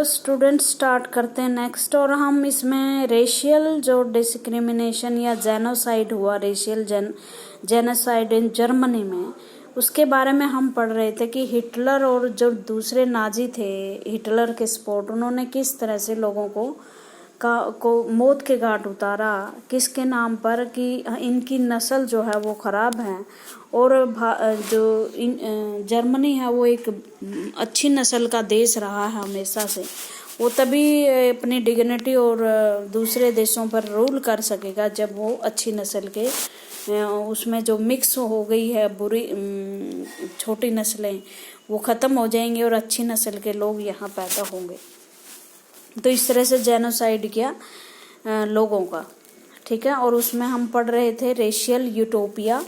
Student start करते हैं next. और हम इसमें रेशियल जो डिस्क्रिमिनेशन या जेनोसाइड हुआ, रेशियल जेनोसाइड इन जर्मनी में, उसके बारे में हम पढ़ रहे थे कि हिटलर और जो दूसरे नाजी थे, हिटलर के सपोर्ट, उन्होंने किस तरह से लोगों को मौत के घाट उतारा, किसके नाम पर, कि इनकी नस्ल जो है वो ख़राब है। और जो जर्मनी है वो एक अच्छी नस्ल का देश रहा है हमेशा से। वो तभी अपनी डिग्निटी और दूसरे देशों पर रूल कर सकेगा जब वो अच्छी नस्ल के उसमें जो मिक्स हो गई है बुरी छोटी नस्लें, वो ख़त्म हो जाएंगी और अच्छी नस्ल के लोग यहाँ पैदा होंगे। तो इस तरह से जेनोसाइड किया लोगों का, ठीक है। और उसमें हम पढ़ रहे थे रेशियल यूटोपिया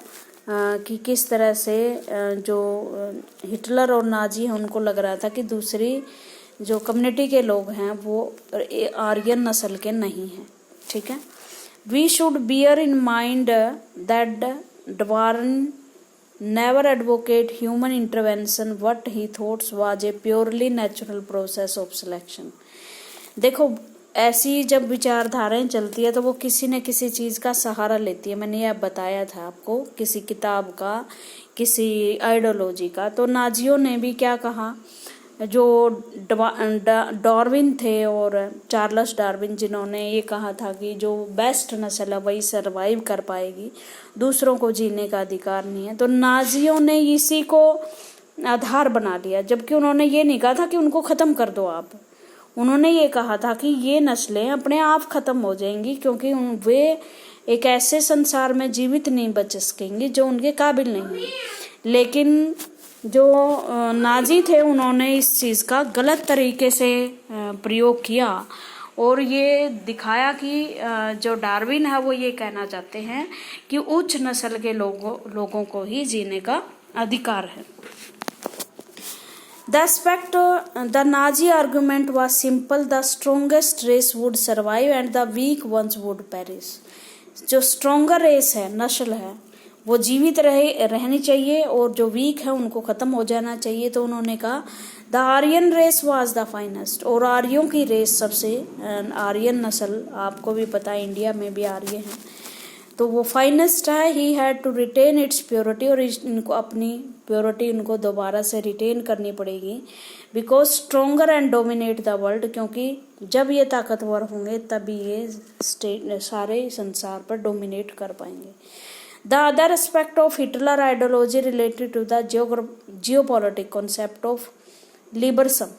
कि किस तरह से जो हिटलर और नाजी हैं उनको लग रहा था कि दूसरी जो कम्युनिटी के लोग हैं वो आर्यन नस्ल के नहीं हैं, ठीक है। We should bear in mind that Darwin never advocate human intervention, what he thoughts was a purely natural process of selection. देखो, ऐसी जब विचारधाराएं चलती है तो वो किसी न किसी चीज़ का सहारा लेती है। मैंने यह बताया था आपको, किसी किताब का, किसी आइडियोलॉजी का। तो नाजियों ने भी क्या कहा, जो डार्विन थे और चार्ल्स डार्विन, जिन्होंने ये कहा था कि जो बेस्ट नस्ल है वही सरवाइव कर पाएगी, दूसरों को जीने का अधिकार नहीं है। तो नाजियों ने इसी को आधार बना लिया, जबकि उन्होंने ये नहीं कहा था कि उनको ख़त्म कर दो आप। उन्होंने ये कहा था कि ये नस्लें अपने आप ख़त्म हो जाएंगी, क्योंकि वे एक ऐसे संसार में जीवित नहीं बच सकेंगी जो उनके काबिल नहीं है। लेकिन जो नाजी थे उन्होंने इस चीज़ का गलत तरीके से प्रयोग किया और ये दिखाया कि जो डार्विन है वो ये कहना चाहते हैं कि उच्च नस्ल के लोगों को ही जीने का अधिकार है। The Nazi argument was simple: the strongest race would survive and the weak ones would perish. जो स्ट्रोंगर रेस है, नस्ल है, वो जीवित रहनी चाहिए और जो वीक है उनको ख़त्म हो जाना चाहिए। तो उन्होंने कहा the Aryan race was the finest, और आर्यों की रेस सबसे, आर्यन नस्ल आपको भी पता है इंडिया में भी आर्य हैं, तो वो फाइनेस्ट है। He had to retain its purity, और इनको अपनी प्योरिटी उनको दोबारा से रिटेन करनी पड़ेगी। Because stronger and dominate the world, क्योंकि जब ये ताकतवर होंगे तभी ये सारे संसार पर डोमिनेट कर पाएंगे। The other aspect of Hitler ideology related to the geopolitic concept of Lebensraum.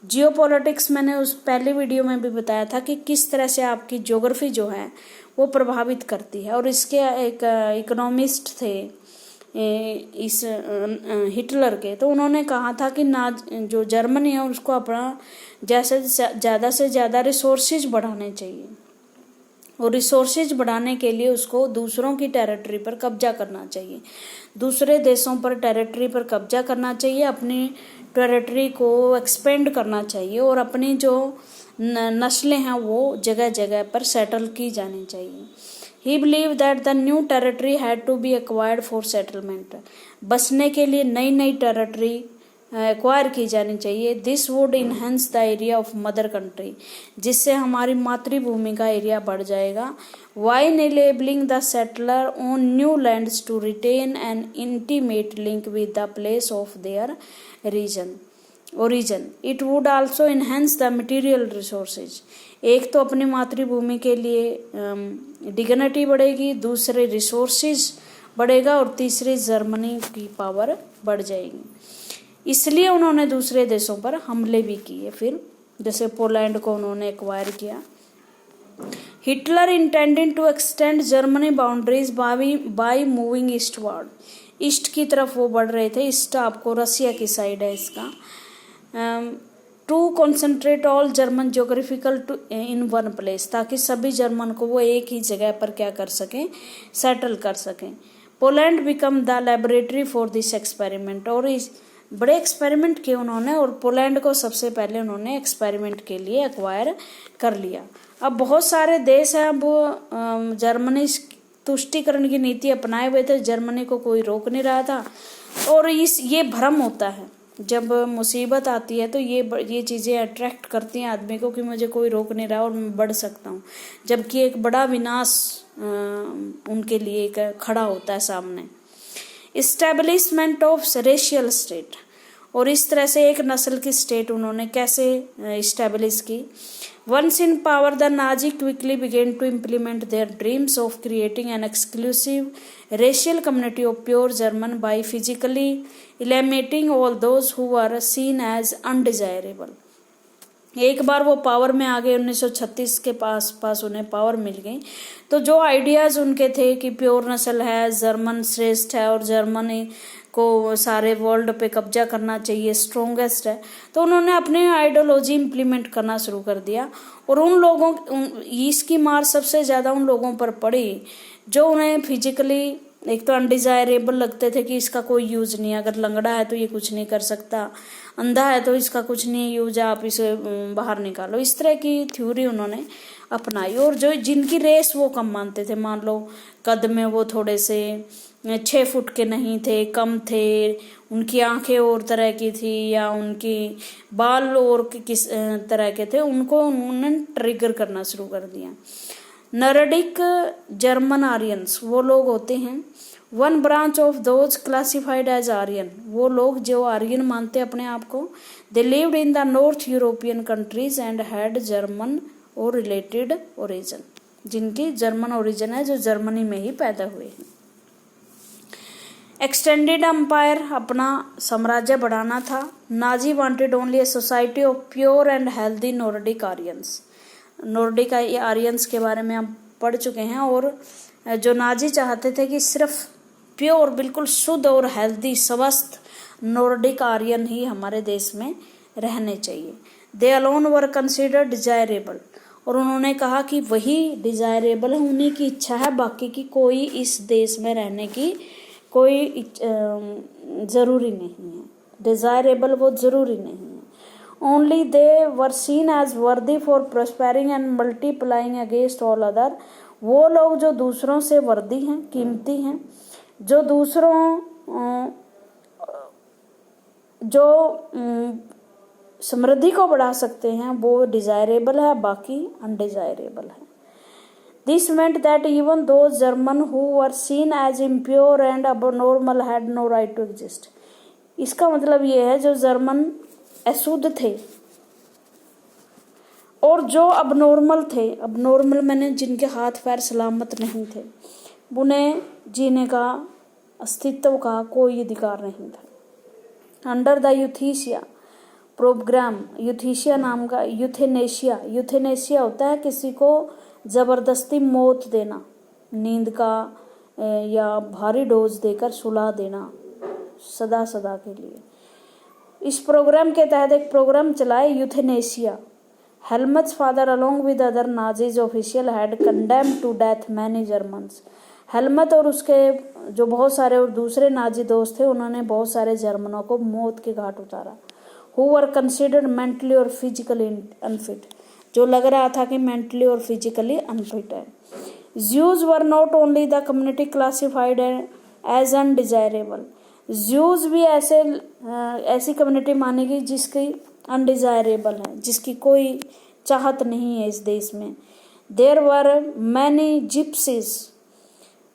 Geopolitics मैंने उस पहले वीडियो में भी बताया था कि किस तरह से आपकी ज्योग्राफी जो है वो प्रभावित करती है। और इसके एक इकोनॉमिस्ट थे इस हिटलर के, तो उन्होंने कहा था कि जो जर्मनी है उसको अपना जैसे ज़्यादा से ज़्यादा रिसोर्सेज बढ़ाने चाहिए, और रिसोर्सेज बढ़ाने के लिए उसको दूसरों की टेरिटरी पर कब्जा करना चाहिए, दूसरे देशों पर टेरिटरी पर कब्जा करना चाहिए, अपनी टेरिटरी को एक्सपेंड करना चाहिए, और अपनी जो नस्लें हैं वो जगह जगह पर सेटल की जानी चाहिए। He believed that the new territory had to be acquired for settlement. बसने के लिए नई नई टेरिटरी एक्वायर की जानी चाहिए। This would enhance the area of mother country, जिससे हमारी मातृभूमि का एरिया बढ़ जाएगा। While enabling the settler on new lands to retain an intimate link with the place of their origin. It would also enhance the material resources. एक तो अपनी मातृभूमि के लिए डिग्निटी बढ़ेगी, दूसरे रिसोर्सेज बढ़ेगा, और तीसरी जर्मनी की पावर बढ़ जाएगी। इसलिए उन्होंने दूसरे देशों पर हमले भी किए। फिर जैसे पोलैंड को उन्होंने एक्वायर किया। Hitler intended to extend Germany boundaries by moving eastward. East की तरफ वो बढ़ रहे थे। ईस्ट आपको रसिया की साइड है इसका। To concentrate all German geographical टू इन वन प्लेस, ताकि सभी जर्मन को वो एक ही जगह पर क्या कर सकें, सेटल कर सकें। Poland become the laboratory for this experiment, और इस बड़े एक्सपेरिमेंट किए उन्होंने, और पोलैंड को सबसे पहले उन्होंने एक्सपेरिमेंट के लिए एक्वायर कर लिया। अब बहुत सारे देश हैं वो जर्मनी तुष्टिकरण की नीति अपनाए हुए थे, जर्मनी को कोई रोक नहीं रहा था। और ये भ्रम होता है जब मुसीबत आती है तो ये चीज़ें अट्रैक्ट करती हैं आदमी को कि मुझे कोई रोक नहीं रहा और मैं बढ़ सकता हूँ, जबकि एक बड़ा विनाश उनके लिए खड़ा होता है सामने। इस्टेब्लिशमेंट ऑफ रेशियल स्टेट, और इस तरह से एक नस्ल की स्टेट उन्होंने कैसे इस्टेब्लिश की। Once in power the Nazi quickly began to implement their dreams of creating an exclusive racial community of pure German by physically eliminating all those who were seen as undesirable। एक बार वो power में आ गए, 1936 के पास उन्हें power मिल गई, तो जो ideas उनके थे कि प्योर नस्ल है, जर्मन श्रेष्ठ है और जर्मनी को सारे वर्ल्ड पे कब्जा करना चाहिए, स्ट्रोंगेस्ट है, तो उन्होंने अपनी आइडियोलॉजी इम्प्लीमेंट करना शुरू कर दिया। और उन लोगों इसकी मार सबसे ज़्यादा उन लोगों पर पड़ी जो उन्हें फिजिकली एक तो अनडिजायरेबल लगते थे कि इसका कोई यूज नहीं है, अगर लंगड़ा है तो ये कुछ नहीं कर सकता, अंधा है तो इसका कुछ नहीं यूज, आप इसे बाहर निकालो, इस तरह की थ्योरी उन्होंने अपनाई। और जो जिनकी रेस वो कम मानते थे, मान लो कद में वो थोड़े से 6 फुट के नहीं थे, कम थे, उनकी आंखें और तरह की थी या उनकी बाल और किस तरह के थे, उनको उन्होंने ट्रिगर करना शुरू कर दिया। नॉर्डिक जर्मन आर्यंस वो लोग होते हैं, one branch of those classified as Aryan, वो लोग जो आर्यन मानते अपने आप को। They lived in the north European countries and had German और रिलेटेड ओरिजिन, जिनकी जर्मन ओरिजिन है, जो जर्मनी में ही पैदा हुए हैं। एक्सटेंडेड एम्पायर, अपना साम्राज्य बढ़ाना था। Nazi wanted only a society of pure and healthy Nordic Aryans, Nordic Aryans के बारे में हम पढ़ चुके हैं। और जो नाजी चाहते थे कि सिर्फ प्योर, बिल्कुल शुद्ध और हेल्दी स्वस्थ नॉर्डिक आर्यन ही हमारे देश में रहने चाहिए। दे अलोन वर कंसिडर्ड डिजायरेबल, और उन्होंने कहा कि वही डिजायरेबल है, उन्हीं की इच्छा है, बाकी की कोई इस देश में रहने की कोई ज़रूरी नहीं है। डिजायरेबल वो ज़रूरी नहीं है। Only they were seen as worthy for prospering and multiplying against all other, वो लोग जो दूसरों से वर्दी हैं, कीमती हैं, जो दूसरों जो समृद्धि को बढ़ा सकते हैं, वो डिजायरेबल है, बाकी अनडिजायरेबल है। This meant that even those German who were seen as impure and abnormal had no right to exist। इसका मतलब ये है जो जर्मन अशुद्ध थे और जो अबनॉर्मल थे, अबनॉर्मल मैंने जिनके हाथ पैर सलामत नहीं थे, उन्हें जीने का, अस्तित्व का कोई अधिकार नहीं था। Under the euthanasia program, euthanasia नाम का, यूथेनेशिया होता है किसी को जबरदस्ती मौत देना, नींद का या भारी डोज देकर सुला देना सदा सदा के लिए। इस प्रोग्राम के तहत एक प्रोग्राम चलाए euthanasia. Helmut's father along with other Nazis official had condemned to death many Germans. Helmut और उसके जो बहुत सारे और दूसरे नाजी दोस्त थे, उन्होंने बहुत सारे जर्मनों को मौत के घाट उतारा। हु वर कंसिडर्ड मेंटली और फिजिकली अनफिट, जो लग रहा था कि मेंटली और फिजिकली अनफिट है। Jews were not only the community classified as undesirable, Jews भी ऐसी कम्युनिटी मानी गई जिसकी अनडिजायरेबल है, जिसकी कोई चाहत नहीं है इस देश में। देयर वर मैनी जिप्सीज,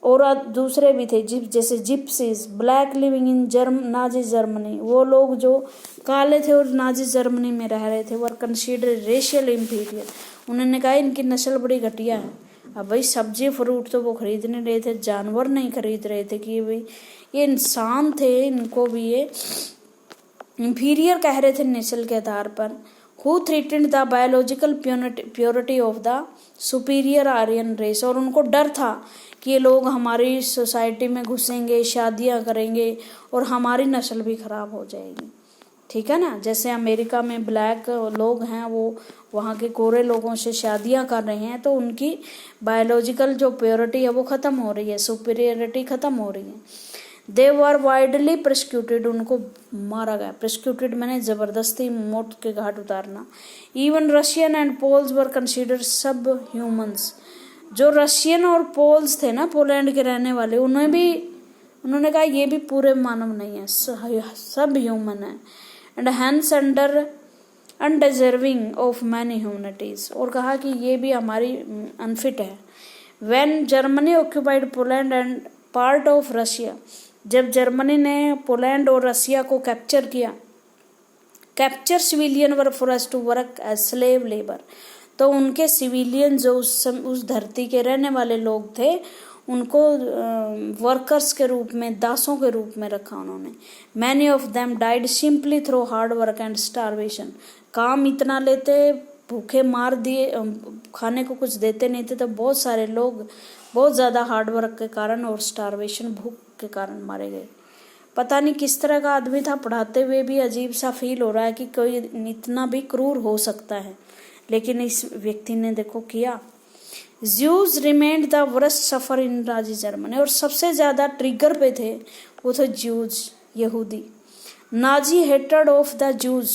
और दूसरे भी थे जैसे gypsies, black living in Nazi Germany, वो लोग जो काले थे और नाजी जर्मनी में रह रहे थे, वर कंसीडर रेशियल इंफीरियर। उन्होंने कहा इनकी नस्ल बड़ी घटिया है। अब भाई सब्जी फ्रूट तो वो खरीद नहीं रहे थे, जानवर नहीं खरीद रहे थे कि भाई ये इंसान थे, इनको भी ये इंफीरियर कह रहे थे नस्ल के आधार पर। Who threatened the biological purity of the superior Aryan race, और उनको डर था कि ये लोग हमारी सोसाइटी में घुसेंगे, शादियां करेंगे और हमारी नस्ल भी खराब हो जाएगी। ठीक है ना, जैसे अमेरिका में ब्लैक लोग हैं, वो वहाँ के गोरे लोगों से शादियां कर रहे हैं, तो उनकी बायोलॉजिकल जो प्योरिटी है वो ख़त्म हो रही है, सुपीरियरिटी ख़त्म हो रही है। दे वर वाइडली प्रोसिक्यूटेड, उनको मारा गया। प्रोसिक्यूटेड मैंने ज़बरदस्ती मौत के घाट उतारना। Even Russian and Poles were considered subhumans, जो रशियन और पोल्स थे ना, पोलैंड के रहने वाले, उन्होंने कहा ये भी पूरे मानव नहीं है, सब ह्यूमन है। And hence under undeserving of many humanities, और कहा कि ये भी हमारी अनफिट है। When Germany occupied Poland and part of Russia, जब जर्मनी ने पोलैंड और रसिया को कैप्चर किया, capture civilian were forced to work as slave labour, तो उनके सिविलियन जो उस धरती के रहने वाले लोग थे उनको वर्कर्स के रूप में, दासों के रूप में रखा उन्होंने। Many of them died simply through hard work and starvation, काम इतना लेते, भूखे मार दिए, खाने को कुछ देते नहीं थे, तो बहुत सारे लोग बहुत ज़्यादा हार्ड वर्क के कारण और स्टारवेशन, भूख के कारण मारे गए। पता नहीं किस तरह का आदमी था, पढ़ाते हुए भी अजीब सा फील हो रहा है कि कोई इतना भी क्रूर हो सकता है, लेकिन इस व्यक्ति ने देखो किया। Jews remained the worst suffer in Nazi Germany, और सबसे ज़्यादा ट्रिगर पे थे वो थे ज्यूज, यहूदी। नाजी हेटेड ऑफ द जूज,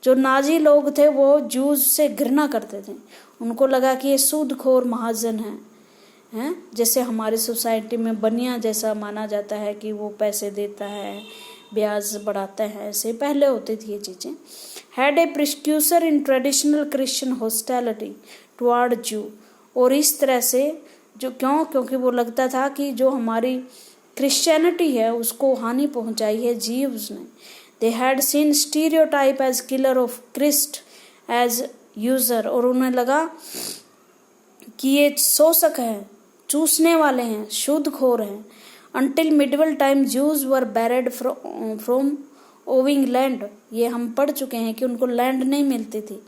जो नाजी लोग थे वो जूज से घृणा करते थे, उनको लगा कि ये सूदखोर महाजन हैं, जैसे हमारी सोसाइटी में बनिया जैसा माना जाता है कि वो पैसे देता है, ब्याज बढ़ाता है, ऐसे पहले होती थी ये चीज़ें। Had a precursor in traditional Christian hostility toward Jews, और इस तरह से जो क्योंकि वो लगता था कि जो हमारी क्रिश्चियनिटी है उसको हानि पहुंचाई है जीव्स ने। They had seen stereotype as killer of Christ as user, और उन्हें लगा कि ये शोषक है, चूसने वाले हैं, शुद्धखोर हैं। Until medieval time Jews were barred from owning land, ये हम पढ़ चुके हैं कि उनको लैंड नहीं मिलती थी,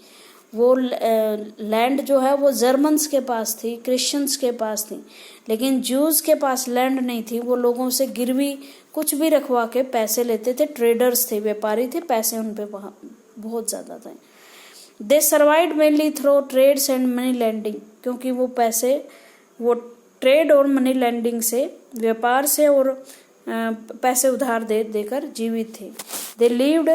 वो लैंड जो है वो जर्मन्स के पास थी, क्रिश्चियंस के पास थी, लेकिन जूस के पास लैंड नहीं थी। वो लोगों से गिरवी कुछ भी रखवा के पैसे लेते थे, ट्रेडर्स थे, व्यापारी थे, पैसे उन पे बहुत ज़्यादा थे। They survived mainly through trades and money lending, क्योंकि वो पैसे, वो ट्रेड और मनी लैंडिंग से, व्यापार से और पैसे उधार देकर जीवित थे। They lived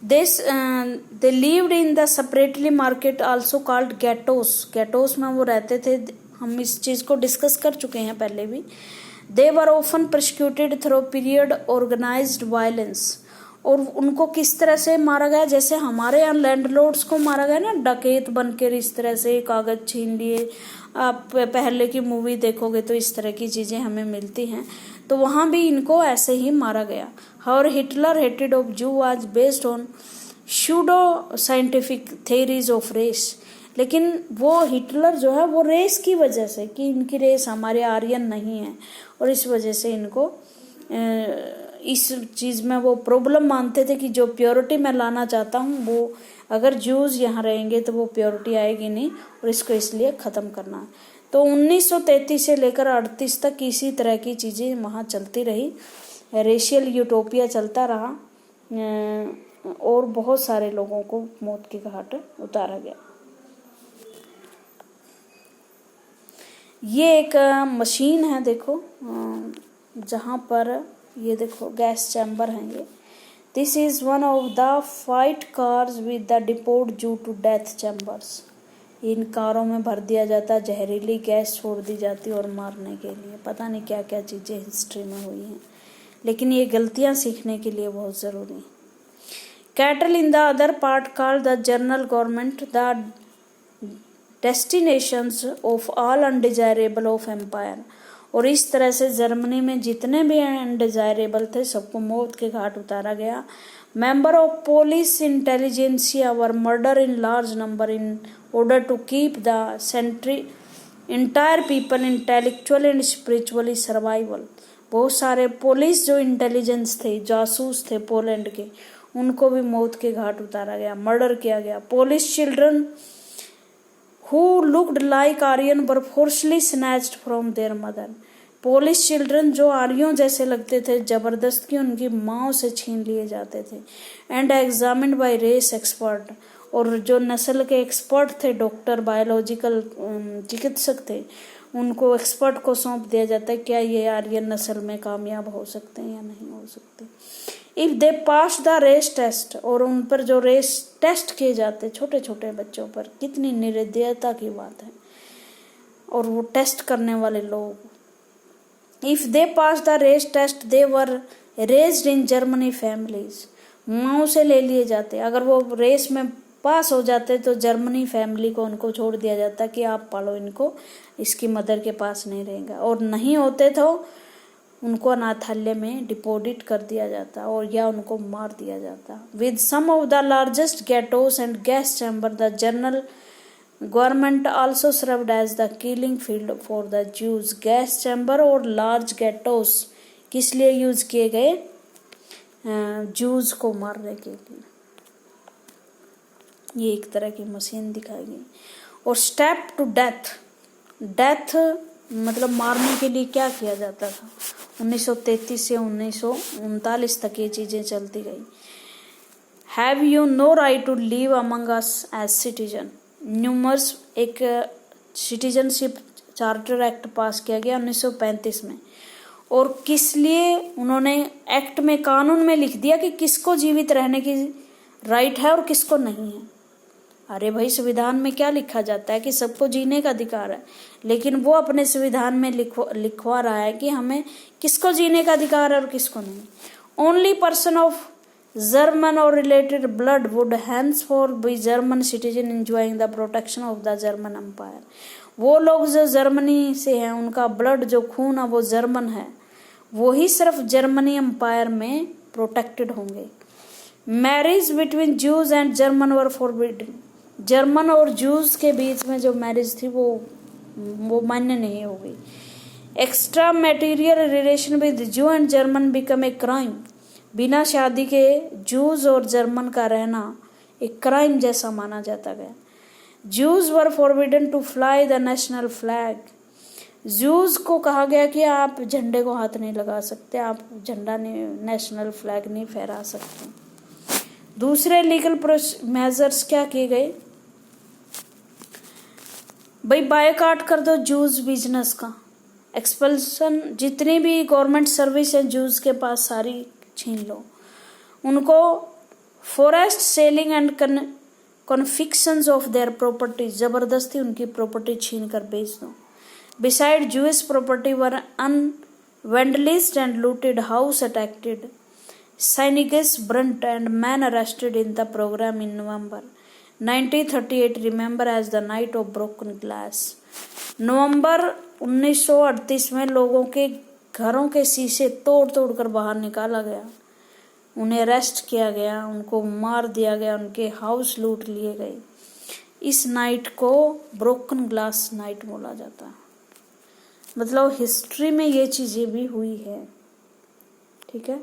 they lived in the separately market also called ghettos, ghettos में वो रहते थे, हम इस चीज़ को डिस्कस कर चुके हैं पहले भी। they were often persecuted through period organized violence, और उनको किस तरह से मारा गया, जैसे हमारे यहाँ लैंडलॉर्ड्स को मारा गया ना, डकैत बनकर इस तरह से कागज छीन लिए। आप पहले की मूवी देखोगे तो इस तरह की चीज़ें हमें मिलती हैं, तो वहाँ भी इनको ऐसे ही मारा गया। और Hitler hated of Jew was based on pseudo scientific theories of race, लेकिन वो हिटलर जो है वो रेस की वजह से, कि इनकी रेस हमारे आर्यन नहीं है, और इस वजह से इनको इस चीज़ में वो प्रॉब्लम मानते थे कि जो प्योरिटी मैं लाना चाहता हूँ वो अगर ज्यूज यहाँ रहेंगे तो वो प्योरिटी आएगी नहीं, और इसको इसलिए ख़त्म करना है। तो 1933 से लेकर 38 तक इसी तरह की चीज़ें वहाँ चलती रही, रेशियल यूटोपिया चलता रहा, और बहुत सारे लोगों को मौत की घाट उतारा गया। ये एक मशीन है, देखो, जहाँ पर ये देखो गैस चैम्बर हैं ये। This is one of the fight cars with the deport due to death chambers. इन कारों में भर दिया जाता, जहरीली गैस छोड़ दी जाती और मारने के लिए। पता नहीं क्या क्या चीज़ें हिस्ट्री में हुई हैं, लेकिन ये गलतियाँ सीखने के लिए बहुत ज़रूरी है। Cattle in the other part called the general government the destinations of all undesirable of empire, और इस तरह से जर्मनी में जितने भी अनडिजायरेबल थे सबको मौत के घाट उतारा गया। Member of police intelligentsia were murder in large number in order to keep the entire people intellectually and spiritually survival। बहुत सारे पुलिस जो इंटेलिजेंस थे, जासूस थे पोलैंड के, उनको भी मौत के घाट उतारा गया, मर्डर किया गया। Police children who looked like Aryan were forcibly snatched from their mother। Polish children जो आर्यों जैसे लगते थे, जबरदस्ती उनकी माँओं से छीन लिए जाते थे। And examined by race expert, और जो नस्ल के एक्सपर्ट थे, डॉक्टर, बायोलॉजिकल चिकित्सक थे, उनको एक्सपर्ट को सौंप दिया जाता है क्या ये आर्यन नस्ल में कामयाब हो सकते हैं या नहीं हो सकते। If they pass the race test, और उन पर जो रेस टेस्ट किए जाते छोटे छोटे बच्चों पर, कितनी निर्दयता की बात है। और वो टेस्ट करने वाले लोग। If they pass the race test they were raised in Germany families, माओ से ले लिए जाते। अगर वो रेस में पास हो जाते तो जर्मनी फैमिली को उनको छोड़ दिया जाता कि आप पालो इनको, इसकी मदर के पास नहीं रहेगा। और नहीं होते तो उनको अनाथालय में डिपोजिट कर दिया जाता और या उनको मार दिया जाता। With some of the largest ghettos and gas chamber the general government also served as the killing field for the Jews. Gas chamber और लार्ज गेटोस किस लिए यूज किए गए? जूस को मारने के लिए। ये एक तरह की मशीन दिखाई गई। और स्टेप टू डेथ, डेथ मतलब मारने के लिए क्या किया जाता था? 1933 से 1939 तक ये चीजें चलती गई। Have you no right to live among us as citizen, न्यूमर्स एक सिटीजनशिप चार्टर एक्ट पास किया गया 1935 में। और किस लिए उन्होंने एक्ट में, कानून में लिख दिया कि किसको जीवित रहने की राइट है और किसको नहीं है। अरे भाई, संविधान में क्या लिखा जाता है कि सबको जीने का अधिकार है, लेकिन वो अपने संविधान में लिखवा रहा है कि हमें किसको जीने का अधिकार है और किसको नहीं। ओनली पर्सन ऑफ जर्मन और related blood would henceforth be German citizen enjoying the protection of the German Empire. वो लोग जो जर्मनी से हैं, उनका ब्लड जो खून है वो जर्मन है, वो ही सिर्फ जर्मनी एम्पायर में प्रोटेक्टेड होंगे। Marriage between Jews and German were forbidden. German और जूज के बीच में जो मैरिज थी वो मान्य नहीं होगी। एक्स्ट्रा मैटेरियल रिलेशन विद जू and German become a crime. बिना शादी के जूज और जर्मन का रहना एक क्राइम जैसा माना जाता गया। Jews were forbidden to fly the national flag. Jews को कहा गया कि आप झंडे को हाथ नहीं लगा सकते, आप झंडा नहीं, नेशनल फ्लैग नहीं फहरा सकते। दूसरे लीगल मेजर्स क्या किए गए? भाई बायकॉट कर दो जूज बिजनेस का, एक्सपल्सन, जितनी भी गवर्नमेंट सर्विस है जूज के पास सारी छीन लो उनको। Forced selling and confiscations of their property, जबरदस्ती उनकी प्रॉपर्टी छीन कर बेच दो। Beside Jewish property were vandalized and looted, house attacked, synagogues burnt and men arrested in the program in November 1938 remember as the night of broken glass. नवंबर 1938 में लोगों के घरों के शीशे तोड़ तोड़ कर बाहर निकाला गया, उन्हें अरेस्ट किया गया, उनको मार दिया गया, उनके हाउस लूट लिए गए। इस नाइट को ब्रोकन ग्लास नाइट बोला जाता है। मतलब हिस्ट्री में ये चीजें भी हुई है। ठीक है,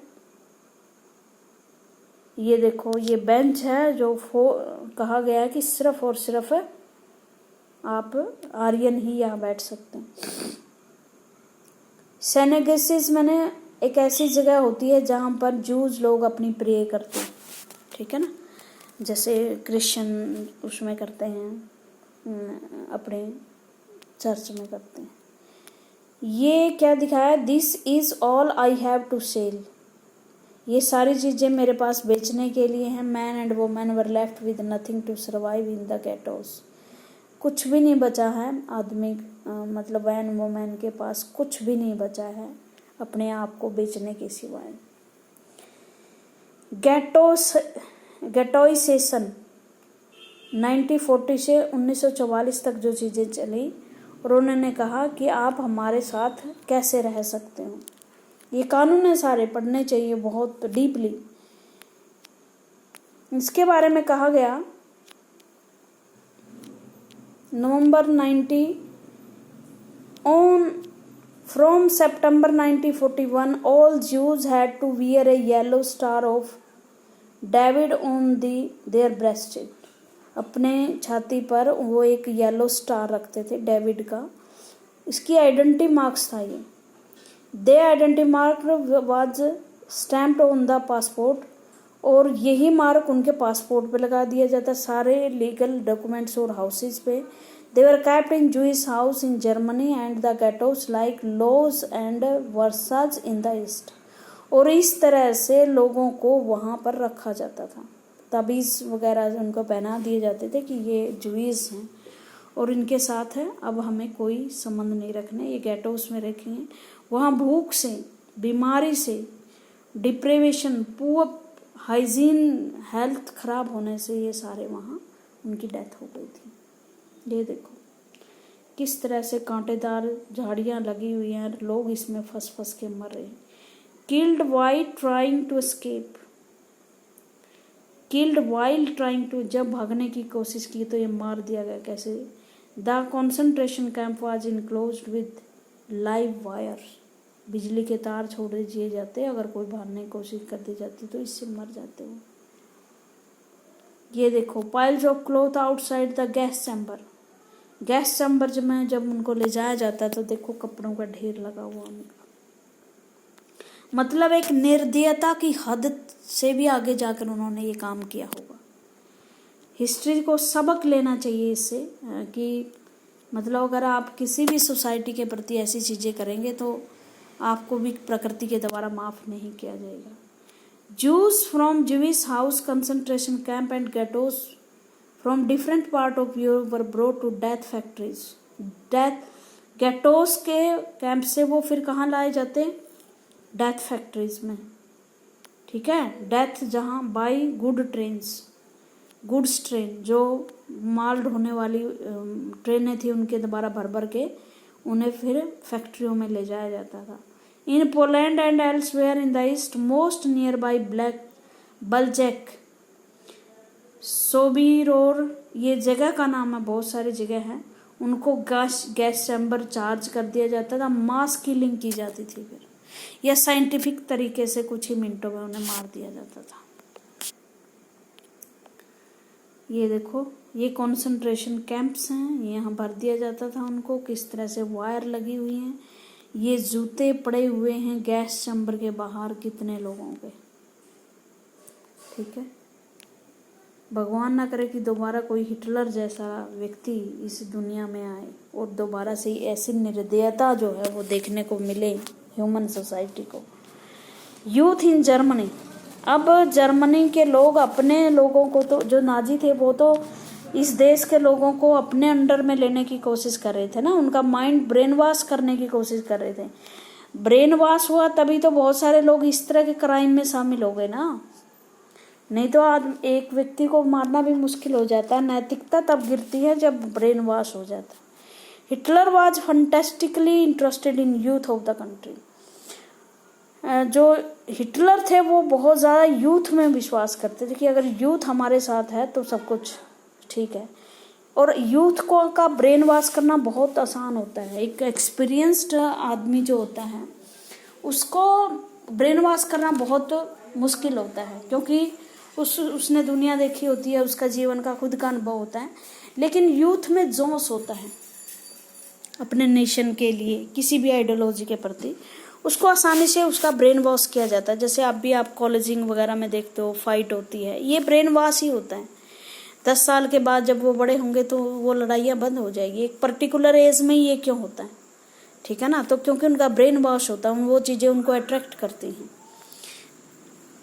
ये देखो, ये बेंच है जो कहा गया है कि सिर्फ और सिर्फ आप आर्यन ही यहाँ बैठ सकते हैं। सेनेगेसिस मैंने एक ऐसी जगह होती है जहाँ पर जूज लोग अपनी प्रे करते हैं। ठीक है ना, जैसे क्रिश्चियन उसमें करते हैं, अपने चर्च में करते हैं। ये क्या दिखाया? This is all I have to sell. ये सारी चीजें मेरे पास बेचने के लिए हैं। Men and women were left with nothing to survive in the ghettos. कुछ भी नहीं बचा है आदमी, मतलब मैन वुमेन के पास कुछ भी नहीं बचा है अपने आप को बेचने के सिवाय। गेटोइसेशन 1940 से 1944 तक जो चीजें चली, और उन्होंने कहा कि आप हमारे साथ कैसे रह सकते हो। ये कानून है, सारे पढ़ने चाहिए बहुत डीपली। इसके बारे में कहा गया नवंबर 90 from September 1941 all Jews had to wear a yellow star of David on their breast। अपने छाती पर वो एक येलो स्टार रखते थे डेविड का, इसकी आइडेंटिटी मार्क्स था ये। They identity mark was stamped on the passport, और यही मार्क उनके पासपोर्ट पे लगा दिया जाता, सारे लीगल डॉक्यूमेंट्स और हाउसेज पे। They were kept in Jewish house in Germany and the ghettos like Lodz and Warsaw in the East. और इस तरह से लोगों को वहाँ पर रखा जाता था, ताबीज़ वगैरह उनको पहना दिए जाते थे कि ये जूइश हैं। और इनके साथ है अब हमें कोई संबंध नहीं रखने, ये गेटोस में रखेंगे। वहाँ भूख से, बीमारी से, डिप्रेवेशन, पुअर हाइजीन, हेल्थ खराब होने से ये सारे वहाँ उनकी डेथ हो गई थी। ये देखो किस तरह से कांटेदार झाड़ियाँ लगी हुई हैं, लोग इसमें फंस के मर रहे हैं। Killed while trying to escape, killed while trying to, जब भागने की कोशिश की तो ये मार दिया गया। कैसे? The concentration camp was enclosed with live wire, बिजली के तार छोड़ दिए जाते, अगर कोई भागने की कोशिश कर दी जाती तो इससे मर जाते वो। ये देखो piles of cloth outside the gas chamber, gas chamber में जब उनको ले जाया जाता है तो देखो कपड़ों का ढेर लगा हुआ उनका। मतलब एक निर्दयता की हद से भी आगे जाकर उन्होंने ये काम किया होगा। हिस्ट्री को सबक लेना चाहिए इससे कि मतलब अगर आप किसी भी सोसाइटी के प्रति ऐसी चीज़ें करेंगे तो आपको भी प्रकृति के द्वारा माफ़ नहीं किया जाएगा। Jews from Jewish house concentration camp and ghettos from different part of Europe were brought to death factories. ghettos के कैंप से वो फिर कहाँ लाए जाते? डेथ फैक्ट्रीज में, ठीक है। डेथ जहाँ बाई गुड्स ट्रेन, जो माल ढोने वाली ट्रेनें थी उनके द्वारा भर के उन्हें फिर फैक्ट्रियों में ले जाया जाता था। In Poland and elsewhere in the East most nearby Belzec, Sobibor, ये जगह का नाम है, बहुत सारी जगह हैं। उनको गैस चैम्बर चार्ज कर दिया जाता था, मास किलिंग की जाती थी फिर, या साइंटिफिक तरीके से कुछ ही मिनटों में उन्हें मार दिया जाता था। ये देखो ये कॉन्सेंट्रेशन कैंप्स हैं, यहाँ भर दिया जाता था उनको। किस तरह से वायर लगी हुई हैं, ये जूते पड़े हुए हैं गैस चैम्बर के बाहर कितने लोगों के, ठीक है। भगवान ना करे कि दोबारा कोई हिटलर जैसा व्यक्ति इस दुनिया में आए और दोबारा से ऐसी निर्दयता जो है वो देखने को मिले ह्यूमन सोसाइटी को। यूथ इन जर्मनी, अब जर्मनी के लोग अपने लोगों को तो, जो नाजी थे वो तो इस देश के लोगों को अपने अंडर में लेने की कोशिश कर रहे थे ना, उनका माइंड ब्रेन वॉश करने की कोशिश कर रहे थे। ब्रेन वॉश हुआ तभी तो बहुत सारे लोग इस तरह के क्राइम में शामिल हो गए ना, नहीं तो आज एक व्यक्ति को मारना भी मुश्किल हो जाता है। नैतिकता तब गिरती है जब ब्रेन वॉश हो जाता है। Hitler was fantastically interested in youth of the country, जो हिटलर थे वो बहुत ज़्यादा यूथ में विश्वास करते थे कि अगर यूथ हमारे साथ है तो सब कुछ ठीक है। और यूथ को का ब्रेन वॉश करना बहुत आसान होता है। एक एक्सपीरियंस्ड आदमी जो होता है उसको ब्रेन वॉश करना बहुत मुश्किल होता है, क्योंकि उसने दुनिया देखी होती है, उसका जीवन का खुद का अनुभव होता है। लेकिन यूथ में जोश होता है अपने नेशन के लिए, किसी भी आइडियोलॉजी के प्रति, उसको आसानी से उसका ब्रेन वॉश किया जाता है। जैसे आप कॉलेजिंग वगैरह में देखते हो, फाइट होती है, ये ब्रेन वॉश ही होता है। 10 साल के बाद जब वो बड़े होंगे तो वो लड़ाइयाँ बंद हो जाएगी। एक पर्टिकुलर एज में ही ये क्यों होता है, ठीक है ना, तो क्योंकि उनका ब्रेन वॉश होता है, वो चीज़ें उनको अट्रैक्ट करती हैं।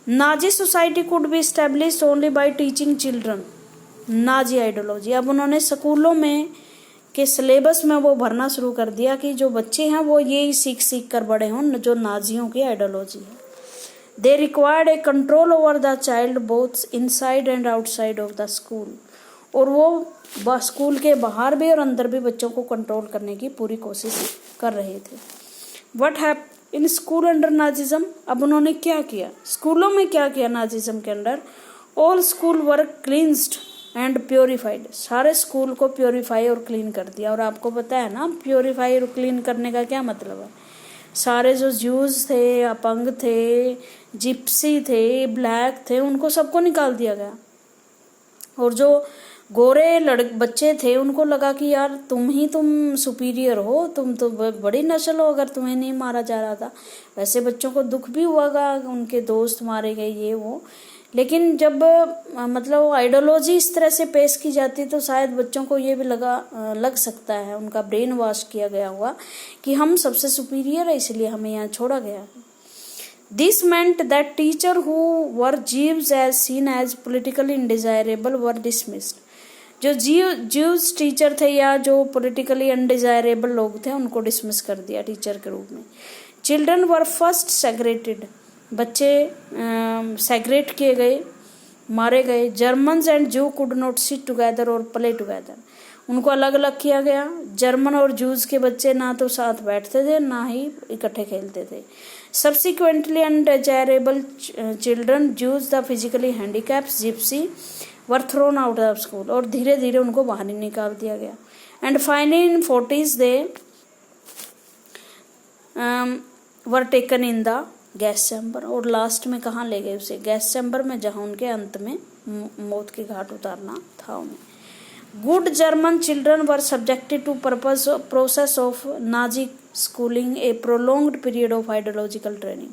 Nazi society could be established only by teaching children Nazi ideology. अब उन्होंने स्कूलों में के सिलेबस में वो भरना शुरू कर दिया कि जो बच्चे हैं वो ये ही सीख कर बड़े हों जो नाजियों की आइडियोलॉजी है। They required A control over the child both inside and outside of the school, और वो स्कूल के बाहर भी और अंदर भी बच्चों को कंट्रोल करने की पूरी कोशिश कर रहे थे। What happen school under Nazism, अब उन्होंने क्या किया स्कूलों में, क्या किया नाजिज्म के under? All school work cleansed and purified, सारे स्कूल को प्योरीफाई और क्लीन कर दिया। और आपको पता है ना प्योरीफाई और क्लीन करने का क्या मतलब है? सारे जो ज्यूज थे, अपंग थे, जिप्सी थे, ब्लैक थे, उनको सबको निकाल दिया गया। और जो गोरे बच्चे थे उनको लगा कि यार तुम सुपीरियर हो, तुम तो बड़ी नस्ल हो अगर तुम्हें नहीं मारा जा रहा था। वैसे बच्चों को दुख भी हुआ, उनके दोस्त मारे गए ये वो, लेकिन जब मतलब आइडियोलॉजी इस तरह से पेश की जाती तो शायद बच्चों को ये भी लग सकता है, उनका ब्रेन वॉश किया गया हुआ कि हम सबसे सुपीरियर है इसलिए हमें यहाँ छोड़ा गया। This meant that teacher who were Jews as seen as politically undesirable were dismissed, जो ज्यूज टीचर थे या जो पॉलिटिकली अनडिजायरेबल लोग थे उनको डिसमिस कर दिया टीचर के रूप में। चिल्ड्रन वर फर्स्ट सेग्रेटेड, बच्चे सेग्रेट किए गए, मारे गए। जर्मन्स एंड जू कुड नॉट सिट टुगेदर और प्ले टुगेदर, उनको अलग अलग किया गया। जर्मन और जूस के बच्चे ना तो साथ बैठते थे ना ही इकट्ठे खेलते थे। Subsequently undesirable children, juice, the physically handicaps, Gypsy were thrown out of school, और धीरे धीरे उनको बाहर ही निकाल दिया गया। And finally in 40s they were taken in the gas chamber, और लास्ट में कहाँ ले गए उसे? गैस चैम्बर में, जहाँ उनके अंत में मौत के घाट उतारना था उन्हें। Good German children were subjected to process of Nazi schooling, a prolonged period of ideological training.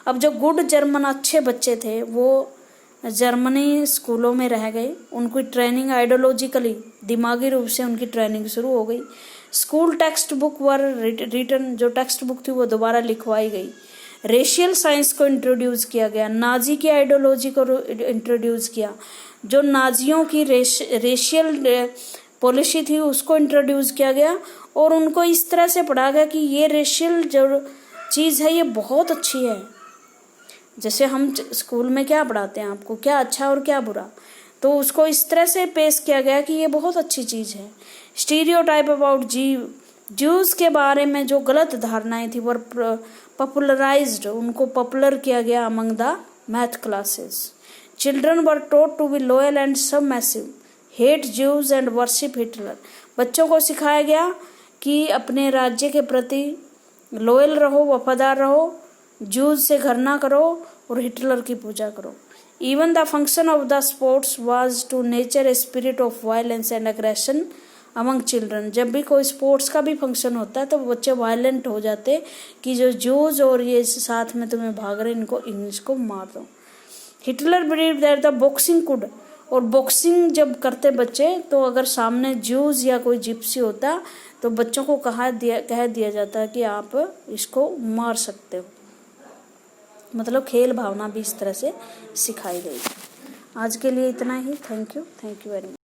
अब जो गुड जर्मन अच्छे बच्चे थे वो जर्मनी स्कूलों में रह गए, उनकी ट्रेनिंग आइडियोलॉजिकली, दिमागी रूप से उनकी ट्रेनिंग शुरू हो गई। School text book were written, जो टेक्स्ट बुक थी वो दोबारा लिखवाई गई। रेशियल साइंस को इंट्रोड्यूस किया गया, नाजी की आइडियोलॉजी को इंट्रोड्यूस किया, जो नाजियों की रेशियल पॉलिसी थी उसको इंट्रोड्यूस किया गया, और उनको इस तरह से पढ़ाया गया कि ये रेशियल जो चीज़ है ये बहुत अच्छी है। जैसे हम स्कूल में क्या पढ़ाते हैं आपको, क्या अच्छा और क्या बुरा, तो उसको इस तरह से पेश किया गया कि ये बहुत अच्छी चीज़ है। स्टीरियोटाइप अबाउट ज्यूज के बारे में जो गलत धारणाएं थी वो पॉपुलराइज्ड, उनको पॉपुलर किया गया among the math classes. Children were taught to be loyal and submissive, hate Jews and worship Hitler, बच्चों को सिखाया गया कि अपने राज्य के प्रति लॉयल रहो, वफादार रहो, ज्यूज से घृणा करो और हिटलर की पूजा करो। Even the function of the sports was to nature a spirit of violence and aggression among children, जब भी कोई स्पोर्ट्स का भी फंक्शन होता है तो बच्चे वायलेंट हो जाते कि जो ज्यूज और ये साथ में तुम्हें भाग रहे इनको मार दो। Hitler believe that the boxing could, और बॉक्सिंग जब करते बच्चे तो अगर सामने ज्यूज या कोई जिप्सी होता तो बच्चों को कह दिया जाता कि आप इसको मार सकते हो, मतलब खेल भावना भी इस तरह से सिखाई गई। आज के लिए इतना ही। Thank you very much.